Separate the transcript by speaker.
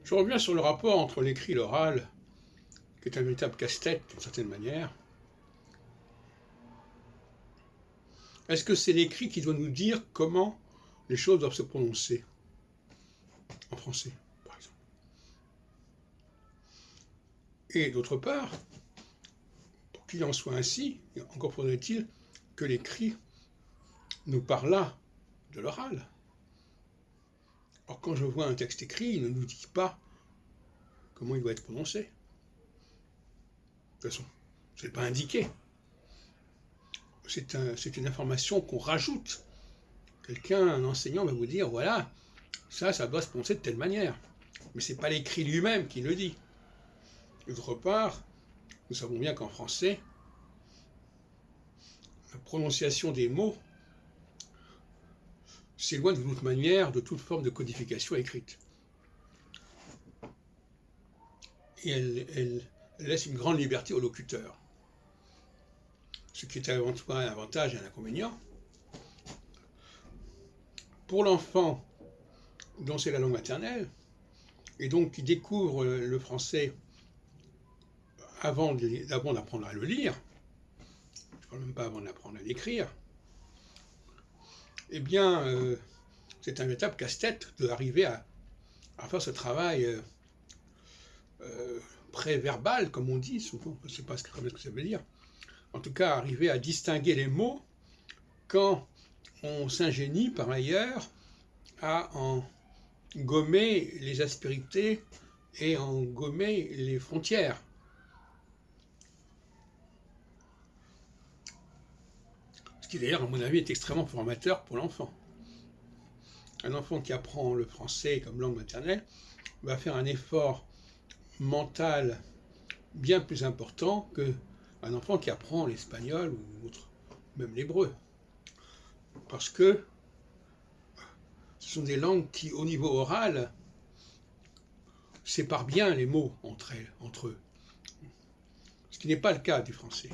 Speaker 1: Je reviens sur le rapport entre l'écrit et l'oral, qui est un véritable casse-tête d'une certaine manière. Est-ce que c'est l'écrit qui doit nous dire comment les choses doivent se prononcer en français, par exemple? Et d'autre part, pour qu'il en soit ainsi, encore faudrait-il que l'écrit nous parlât de l'oral. Or, quand je vois un texte écrit, il ne nous dit pas comment il doit être prononcé. De toute façon, ce n'est pas indiqué. C'est une information qu'on rajoute. Un enseignant va vous dire, voilà, ça doit se prononcer de telle manière. Mais ce n'est pas l'écrit lui-même qui le dit. D'autre part, nous savons bien qu'en français, la prononciation des mots s'éloigne de toute manière de toute forme de codification écrite. Et elle laisse une grande liberté au locuteur. Ce qui est avant tout un avantage et un inconvénient. Pour l'enfant dont c'est la langue maternelle, et donc qui découvre le français avant d'apprendre à le lire, je ne parle même pas avant d'apprendre à l'écrire, eh bien, c'est un véritable casse-tête d'arriver à faire ce travail pré-verbal, comme on dit, souvent, je ne sais pas ce que ça veut dire. En tout cas, arriver à distinguer les mots quand on s'ingénie par ailleurs à en gommer les aspérités et en gommer les frontières. Ce qui d'ailleurs, à mon avis, est extrêmement formateur pour l'enfant. Un enfant qui apprend le français comme langue maternelle va faire un effort mental bien plus important qu'un enfant qui apprend l'espagnol ou autre, même l'hébreu. Parce que ce sont des langues qui, au niveau oral, séparent bien les mots entre eux. Ce qui n'est pas le cas du français.